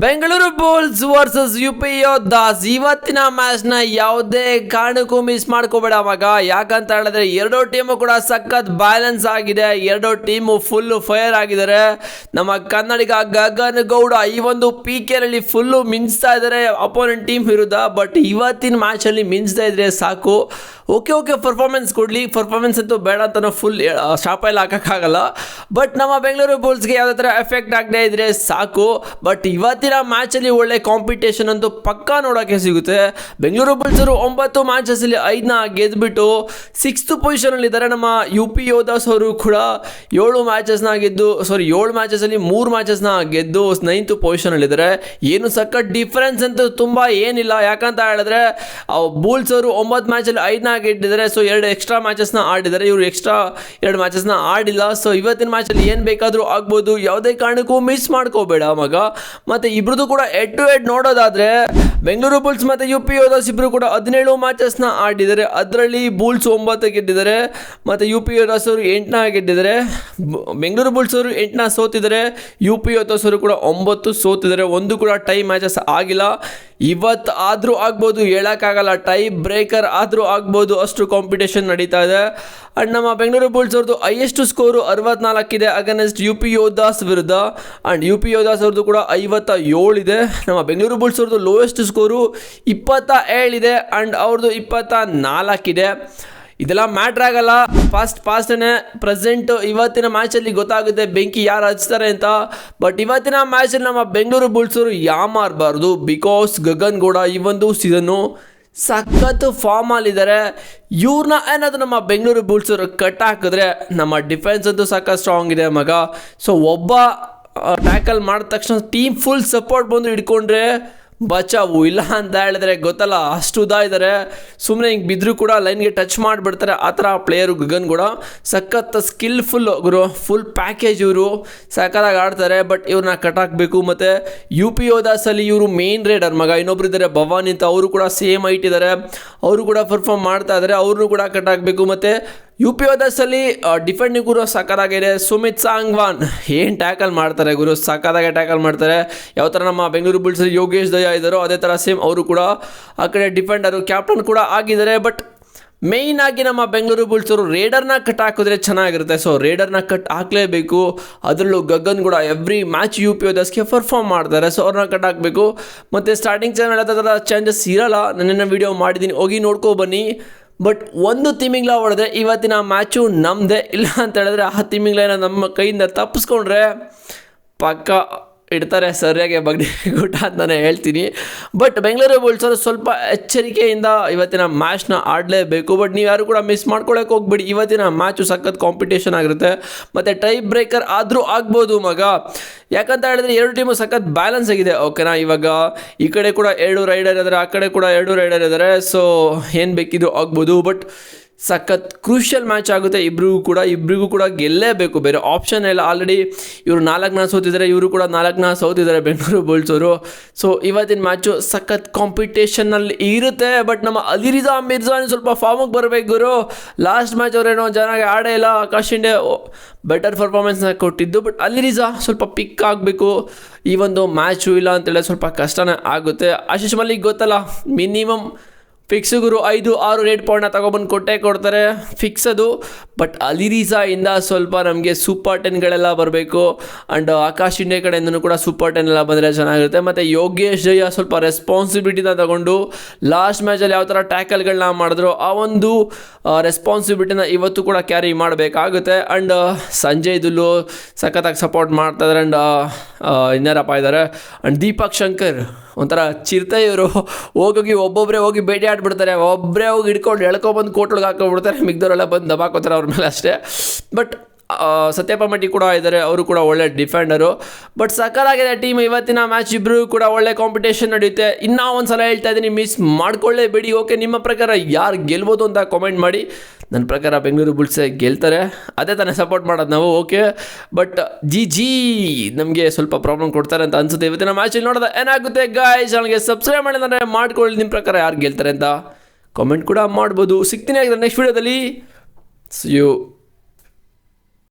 Bengaluru Bulls versus UP Yoddhas ಇವತ್ತಿನ ಮ್ಯಾಚ್ನ ಯಾವುದೇ ಕಾರಣಕ್ಕೂ ಮಿಸ್ ಮಾಡ್ಕೋಬೇಡ ಮಗ. ಯಾಕಂತ ಹೇಳಿದ್ರೆ ಎರಡೂ ಟೀಮು ಕೂಡ ಸಖತ್ ಬ್ಯಾಲೆನ್ಸ್ ಆಗಿದೆ. ಎರಡೂ ಟೀಮು ಫುಲ್ಲು ಫೈರ್ ಆಗಿದ್ದಾರೆ. ನಮ್ಮ ಕನ್ನಡಿಗ ಗಗನ್ ಗೌಡ ಈ ಒಂದು PK ಫುಲ್ಲು ಮಿಂಚ್ತಾ ಇದ್ದಾರೆ ಅಪೋನೆಂಟ್ ಟೀಮ್ ವಿರುದ್ಧ. ಬಟ್ ಇವತ್ತಿನ ಮ್ಯಾಚಲ್ಲಿ ಮಿಂಚ್ತಾ ಇದ್ರೆ ಸಾಕು. ಓಕೆ ಪರ್ಫಾರ್ಮೆನ್ಸ್ ಕೊಡಲಿ, ಪರ್ಫಾರ್ಮೆನ್ಸ್ ಅಂತೂ ಬೇಡ ಅಂತ ಫುಲ್ ಶಾಪಲ್ಲಿ ಹಾಕೋಕ್ಕಾಗಲ್ಲ. ಬಟ್ ನಮ್ಮ ಬೆಂಗಳೂರು ಬುಲ್ಸ್ಗೆ ಯಾವುದೇ ಥರ ಎಫೆಕ್ಟ್ ಆಗದೆ ಇದ್ರೆ ಸಾಕು. ಬಟ್ ಇವತ್ತಿನ ಮ್ಯಾಚಲ್ಲಿ ಒಳ್ಳೆ ಕಾಂಪಿಟೇಷನ್ ಅಂತೂ ಪಕ್ಕಾ ನೋಡೋಕ್ಕೆ ಸಿಗುತ್ತೆ. ಬೆಂಗಳೂರು ಬುಲ್ಸರು 9 ಮ್ಯಾಚಸ್ಸಲ್ಲಿ 5ನ ಗೆದ್ದುಬಿಟ್ಟು 6th ಪೊಸಿಷನಲ್ಲಿದ್ದಾರೆ. ನಮ್ಮ UP ಯೋಧಾಸ್ ಅವರು ಕೂಡ 7 ಮ್ಯಾಚಸ್ಸಲ್ಲಿ 3 ಮ್ಯಾಚಸ್ನ ಗೆದ್ದು 9th ಪೊಸಿಷನಲ್ಲಿದ್ದಾರೆ. ಏನು ಸಖತ್ ಡಿಫರೆನ್ಸ್ ಅಂತೂ ತುಂಬ ಏನಿಲ್ಲ. ಯಾಕಂತ ಹೇಳಿದ್ರೆ ಬುಲ್ಸ್ ಅವರು 9 ಮ್ಯಾಚಲ್ಲಿ 5ನ ಗೆದ್ದಿದ್ದಾರೆ. ಸೊ 2 ಎಕ್ಸ್ಟ್ರಾ ಮ್ಯಾಚಸ್ನ ಆಡಿದ್ದಾರೆ. ಇವರು ಎಕ್ಸ್ಟ್ರಾ 2 ಮ್ಯಾಚಸ್ನ ಆಡಿಲ್ಲ. ಸೊ ಇವತ್ತಿನ ಮ್ಯಾಚಲ್ಲಿ ಏನು ಬೇಕಾದರೂ ಆಗ್ಬೋದು. ಯಾವುದೇ ಕಾರಣಕ್ಕೂ ಮಿಸ್ ಮಾಡ್ಕೋಬೇಡ ಮಗ. ಮತ್ತು ಇಬ್ರದ್ದು ಕೂಡ ಹೆಡ್ ಟು ಹೆಡ್ ನೋಡೋದಾದರೆ ಬೆಂಗಳೂರು ಬುಲ್ಸ್ ಮತ್ತು UP ಯೋಧಾಸ್ ಇಬ್ಬರು ಕೂಡ 17 ಮ್ಯಾಚಸ್ನ ಆಡಿದ್ದಾರೆ. ಅದರಲ್ಲಿ ಬುಲ್ಸ್ 9 ಗೆದ್ದಿದ್ದಾರೆ ಮತ್ತು UP ಯೋಧಾಸ್ ಅವರು 8ನ ಗೆದ್ದಿದ್ದಾರೆ. ಬೆಂಗಳೂರು ಬುಲ್ಸ್ ಅವರು 8ನ ಸೋತಿದ್ದಾರೆ. UP ಯೋಧಾಸ್ ಅವರು ಕೂಡ 9 ಸೋತಿದ್ದಾರೆ. ಒಂದು ಕೂಡ ಟೈ ಮ್ಯಾಚಸ್ ಆಗಿಲ್ಲ. ಇವತ್ತು ಆದರೂ ಆಗ್ಬೋದು, ಹೇಳೋಕ್ಕಾಗಲ್ಲ. ಟೈ ಬ್ರೇಕರ್ ಆದರೂ ಆಗ್ಬೋದು, ಅಷ್ಟು ಕಾಂಪಿಟೇಷನ್ ನಡೀತಾ ಇದೆ. ಆ್ಯಂಡ್ ನಮ್ಮ ಬೆಂಗಳೂರು ಬುಲ್ಸ್ ಅವ್ರದ್ದು ಹೈಯೆಸ್ಟ್ ಸ್ಕೋರು 64 ಇದೆ ಅಗೇನ್ಸ್ಟ್ UP ಯೋಧಾಸ್ ವಿರುದ್ಧ. ಆ್ಯಂಡ್ UP ಯೋಧಾಸ್ ಅವ್ರದ್ದು ಕೂಡ 57 ಇದೆ. ನಮ್ಮ ಬೆಂಗಳೂರು ಬುಲ್ಸ್ ಅವ್ರದ್ದು ಲೋಯೆಸ್ಟ್ ಸ್ಕೋರು 27 ಇದೆ. ಆ್ಯಂಡ್ ಅವ್ರದ್ದು 24 ಇದೆ. ಇದೆಲ್ಲ ಮ್ಯಾಟ್ರ್ ಆಗಲ್ಲ. ಫಾಸ್ಟೇ ಪ್ರೆಸೆಂಟ್ ಇವತ್ತಿನ ಮ್ಯಾಚಲ್ಲಿ ಗೊತ್ತಾಗುತ್ತೆ ಬೆಂಕಿ ಯಾರು ಹಚ್ತಾರೆ ಅಂತ. ಬಟ್ ಇವತ್ತಿನ ಮ್ಯಾಚಲ್ಲಿ ನಮ್ಮ ಬೆಂಗಳೂರು ಬುಲ್ಸರು ಯಾಮಾರಬಾರ್ದು. ಬಿಕಾಸ್ ಗಗನ್ ಗೌಡ ಈ ಒಂದು ಸೀಸನ್ನು ಸಖತ್ ಫಾರ್ಮಲ್ಲಿದ್ದಾರೆ. ಇವ್ರನ್ನ ಏನಾದರೂ ನಮ್ಮ ಬೆಂಗಳೂರು ಬುಲ್ಸರು ಕಟ್ ಹಾಕಿದ್ರೆ ನಮ್ಮ ಡಿಫೆನ್ಸ್ ಅಂತೂ ಸಖತ್ ಸ್ಟ್ರಾಂಗ್ ಇದೆ ಮಗ. ಸೊ ಒಬ್ಬ ಟ್ಯಾಕಲ್ ಮಾಡಿದ ತಕ್ಷಣ ಟೀಮ್ ಫುಲ್ ಸಪೋರ್ಟ್ ಬಂದು ಹಿಡ್ಕೊಂಡ್ರೆ ಬಚಾವು. ಇಲ್ಲ ಅಂತ ಹೇಳಿದ್ರೆ ಗೊತ್ತಲ್ಲ, ಅಷ್ಟು ಇದ್ದಾರೆ. ಸುಮ್ಮನೆ ಹಿಂಗೆ ಬಿದ್ದರೂ ಕೂಡ ಲೈನ್ಗೆ ಟಚ್ ಮಾಡಿಬಿಡ್ತಾರೆ. ಆ ಥರ ಪ್ಲೇಯರು ಗಗನ್ ಕೂಡ ಸಖತ್ ಸ್ಕಿಲ್ಫುಲ್ ಗುರು. ಫುಲ್ ಪ್ಯಾಕೇಜ್ ಇವರು ಸಖತ್ತಾಗಿ ಆಡ್ತಾರೆ. ಬಟ್ ಇವ್ರನ್ನ ಕಟ್ ಹಾಕಬೇಕು. ಮತ್ತು UP ಯೋಧಾಸಲ್ಲಿ ಇವರು ಮೇನ್ ರೈಡರ್ ಮಗ. ಇನ್ನೊಬ್ರು ಇದ್ದಾರೆ ಭವಾನಿ ಅಂತ, ಅವರು ಕೂಡ ಸೇಮ್ ಹೈಟ್ ಇದ್ದಾರೆ. ಅವರು ಕೂಡ ಪರ್ಫಾರ್ಮ್ ಮಾಡ್ತಾ ಇದ್ದಾರೆ. ಅವ್ರನ್ನೂ ಕೂಡ ಕಟ್ ಹಾಕಬೇಕು. ಮತ್ತು UP ಯೋಧಾಸಲ್ಲಿ ಡಿಫೆಂಡಿಂಗ್ ಗುರು ಸಖತ್ತಾಗಿದೆ. ಸುಮಿತ್ ಸಾಂಗ್ವಾನ್ ಏನು ಟ್ಯಾಕಲ್ ಮಾಡ್ತಾರೆ ಗುರು, ಸಖತ್ತಾಗಿ ಟ್ಯಾಕಲ್ ಮಾಡ್ತಾರೆ. ಯಾವ ಥರ ನಮ್ಮ ಬೆಂಗಳೂರು ಬುಲ್ಸಲ್ಲಿ ಯೋಗೇಶ್ ದಯಾ ಇದ್ದಾರೋ ಅದೇ ಥರ ಸೇಮ್ ಅವರು ಕೂಡ ಆ ಕಡೆ ಡಿಫೆಂಡರು, ಕ್ಯಾಪ್ಟನ್ ಕೂಡ ಆಗಿದ್ದಾರೆ. ಬಟ್ ಮೇಯ್ನ್ ಆಗಿ ನಮ್ಮ ಬೆಂಗಳೂರು ಬುಲ್ಸರು ರೇಡರ್ನ ಕಟ್ ಹಾಕಿದ್ರೆ ಚೆನ್ನಾಗಿರುತ್ತೆ. ಸೊ ರೇಡರ್ನ ಕಟ್ ಹಾಕಲೇಬೇಕು. ಅದರಲ್ಲೂ ಗಗನ್ ಕೂಡ ಎವ್ರಿ ಮ್ಯಾಚ್ UP ಯೋಧಾಸ್ಗೆ ಪರ್ಫಾರ್ಮ್ ಮಾಡ್ತಾರೆ. ಸೊ ಅವ್ರನ್ನ ಕಟ್ ಹಾಕಬೇಕು. ಮತ್ತು ಸ್ಟಾರ್ಟಿಂಗ್ ಚಾನಲ್ ಆ ಥರ ಚೇಂಜಸ್ ಇರೋಲ್ಲ. ನನ್ನ ವಿಡಿಯೋ ಮಾಡಿದ್ದೀನಿ, ಹೋಗಿ ನೋಡ್ಕೊ ಬನ್ನಿ. ಬಟ್ ಒಂದು ತಿಮಿಂಗ್ಲ ಹೊಡೆದ್ರೆ ಇವತ್ತಿನ ಮ್ಯಾಚು ನಮ್ಮದೇ. ಇಲ್ಲ ಅಂತ ಹೇಳಿದ್ರೆ ಆ ತಿಮಿಂಗ್ಲನ ನಮ್ಮ ಕೈಯಿಂದ ತಪ್ಪಿಸ್ಕೊಂಡ್ರೆ ಪಕ್ಕ ಇಡ್ತಾರೆ ಸರಿಯಾಗಿ ಬಗ್ಗೂಟ ಅಂತ ನಾನು ಹೇಳ್ತೀನಿ. ಬಟ್ ಬೆಂಗಳೂರು ಬುಲ್ಸರು ಸ್ವಲ್ಪ ಎಚ್ಚರಿಕೆಯಿಂದ ಇವತ್ತಿನ ಮ್ಯಾಚ್ನ ಆಡಲೇಬೇಕು. ಬಟ್ ನೀವು ಯಾರು ಕೂಡ ಮಿಸ್ ಮಾಡ್ಕೊಳ್ಳೋಕೆ ಹೋಗ್ಬಿಡಿ. ಇವತ್ತಿನ ಮ್ಯಾಚು ಸಖತ್ ಕಾಂಪಿಟೇಷನ್ ಆಗಿರುತ್ತೆ. ಮತ್ತು ಟೈ ಬ್ರೇಕರ್ ಆದರೂ ಆಗ್ಬೋದು ಮಗ. ಯಾಕಂತ ಹೇಳಿದ್ರೆ ಎರಡು ಟೀಮು ಸಖತ್ ಬ್ಯಾಲೆನ್ಸ್ ಆಗಿದೆ. ಓಕೆನಾ, ಇವಾಗ ಈ ಕಡೆ ಕೂಡ 2 ರೈಡರ್ ಇದ್ದಾರೆ, ಆ ಕಡೆ ಕೂಡ 2 ರೈಡರ್ ಇದ್ದಾರೆ. ಸೊ ಏನು ಬೇಕಿದ್ರು ಆಗ್ಬೋದು. ಬಟ್ ಸಖತ್ ಕ್ರೂಷಿಯಲ್ ಮ್ಯಾಚ್ ಆಗುತ್ತೆ. ಇಬ್ಬರಿಗೂ ಕೂಡ ಗೆಲ್ಲೇಬೇಕು, ಬೇರೆ ಆಪ್ಷನ್ ಇಲ್ಲ. ಆಲ್ರೆಡಿ ಇವರು 4ನ ಸೋತಿದ್ದಾರೆ, ಇವರು ಕೂಡ 4ನ ಸೋತಿದ್ದಾರೆ ಬೆಂಗಳೂರು ಬುಲ್ಸವರು. ಸೊ ಇವತ್ತಿನ ಮ್ಯಾಚು ಸಖತ್ ಕಾಂಪಿಟೇಷನ್ನಲ್ಲಿ ಇರುತ್ತೆ. ಬಟ್ ನಮ್ಮ ಅಲಿರಿಜಾ ಮಿರ್ಜಾ ಸ್ವಲ್ಪ ಫಾರ್ಮಿಗೆ ಬರಬೇಕು ಗುರು. ಲಾಸ್ಟ್ ಮ್ಯಾಚ್ ಅವರೇನೋ ಚೆನ್ನಾಗಿ ಆಡೇ ಇಲ್ಲ. ಆಕಾಶ್ ಇಂಡೆ ಬೆಟರ್ ಪರ್ಫಾರ್ಮೆನ್ಸ್ನ ಕೊಟ್ಟಿದ್ದು. ಬಟ್ ಅಲಿರಿಜಾ ಸ್ವಲ್ಪ ಪಿಕ್ ಆಗಬೇಕು ಈ ಒಂದು ಮ್ಯಾಚು. ಇಲ್ಲ ಅಂತೇಳಿ ಸ್ವಲ್ಪ ಕಷ್ಟನೇ ಆಗುತ್ತೆ. ಆಶೀಶ್ ಮಲ್ಲಿಕ್ ಗೊತ್ತಲ್ಲ, ಮಿನಿಮಮ್ ಫಿಕ್ಸ್ ಗುರು 5-6 ರೇಟ್ ಪಾಯಿಂಟ್ನ ತೊಗೊಬಂದು ಕೊಡ್ತಾರೆ ಫಿಕ್ಸ್ ಅದು. ಬಟ್ ಅಲಿರಿಜಾಯಿಂದ ಸ್ವಲ್ಪ ನಮಗೆ ಸೂಪರ್ 10ಗಳೆಲ್ಲ ಬರಬೇಕು. ಆ್ಯಂಡ್ ಆಕಾಶ್ ಇಂಡಿಯಾ ಕಡೆಯಿಂದನೂ ಕೂಡ ಸೂಪರ್ 10 ಎಲ್ಲ ಬಂದರೆ ಚೆನ್ನಾಗಿರುತ್ತೆ. ಮತ್ತು ಯೋಗೇಶ್ ದಯಾ ಸ್ವಲ್ಪ ರೆಸ್ಪಾನ್ಸಿಬಿಲಿಟಿನ ತಗೊಂಡು ಲಾಸ್ಟ್ ಮ್ಯಾಚಲ್ಲಿ ಯಾವ ಥರ ಟ್ಯಾಕಲ್ಗಳನ್ನ ಮಾಡಿದ್ರು ಆ ಒಂದು ರೆಸ್ಪಾನ್ಸಿಬಿಲಿಟಿನ ಇವತ್ತು ಕೂಡ ಕ್ಯಾರಿ ಮಾಡಬೇಕಾಗುತ್ತೆ. ಆ್ಯಂಡ್ ಸಂಜಯ್ ದುಲ್ಲು ಸಖತ್ತಾಗಿ ಸಪೋರ್ಟ್ ಮಾಡ್ತಾಯಿದ್ದಾರೆ. ಆ್ಯಂಡ್ ಇನ್ನಾರಪ್ಪ ಇದ್ದಾರೆ. ಆ್ಯಂಡ್ ದೀಪಕ್ ಶಂಕರ್ ಒಂಥರ ಚಿರತೆ ಇವರು. ಒಬ್ಬೊಬ್ಬರೇ ಹೋಗಿ ಭೇಟಿ ಆಡ್ಬಿಡ್ತಾರೆ. ಒಬ್ಬರೇ ಹೋಗಿ ಹಿಡ್ಕೊಂಡು ಎಳ್ಕೊಬಂದು ಕೋರ್ಟ್ಗೆ ಹಾಕೋಬಿಡ್ತಾರೆ. ಮಿಗ್ದವರೆಲ್ಲ ಬಂದು ದಬಾಕೋತಾರೆ ಅವ್ರ ಮೇಲೆ ಅಷ್ಟೇ. ಬಟ್ ಸತ್ಯಪ್ಪ ಮಟ್ಟಿ ಕೂಡ ಇದ್ದಾರೆ, ಅವರು ಕೂಡ ಒಳ್ಳೆ ಡಿಫೆಂಡರು. ಬಟ್ ಸಕಲಾಗಿದೆ ಟೀಮ್ ಇವತ್ತಿನ ಮ್ಯಾಚ್. ಇಬ್ಬರು ಕೂಡ ಒಳ್ಳೆ ಕಾಂಪಿಟೇಷನ್ ನಡೆಯುತ್ತೆ. ಇನ್ನೂ ಒಂದು ಸಲ ಹೇಳ್ತಾ ಇದ್ದೀನಿ, ಮಿಸ್ ಮಾಡ್ಕೊಳ್ಳೇಬೇಡಿ. ಓಕೆ, ನಿಮ್ಮ ಪ್ರಕಾರ ಯಾರು ಗೆಲ್ಬೋದು ಅಂತ ಕಾಮೆಂಟ್ ಮಾಡಿ. ನನ್ನ ಪ್ರಕಾರ ಬೆಂಗಳೂರು ಬುಲ್ಸೇ ಗೆಲ್ತಾರೆ, ಅದೇ ತಾನೇ ಸಪೋರ್ಟ್ ಮಾಡೋದು ನಾವು. ಓಕೆ, ಬಟ್ ಜಿ ನಮಗೆ ಸ್ವಲ್ಪ ಪ್ರಾಬ್ಲಮ್ ಕೊಡ್ತಾರೆ ಅಂತ ಅನ್ಸುತ್ತೆ ಇವತ್ತಿನ ಮ್ಯಾಚಲ್ಲಿ. ನೋಡೋದು ಏನಾಗುತ್ತೆ ಗಾಯ್ಸ್, ಚಾನಲ್ಗೆ ಸಬ್ಸ್ಕ್ರೈಬ್ ಮಾಡಿದ್ರೆ ಮಾಡ್ಕೊಳ್ಳಿ. ನಿಮ್ಮ ಪ್ರಕಾರ ಯಾರು ಗೆಲ್ತಾರೆ ಅಂತ ಕಾಮೆಂಟ್ ಕೂಡ ಮಾಡ್ಬೋದು. ಸಿಗ್ತೀನಿ ನೆಕ್ಸ್ಟ್ ವೀಡಿಯೋದಲ್ಲಿ. See you.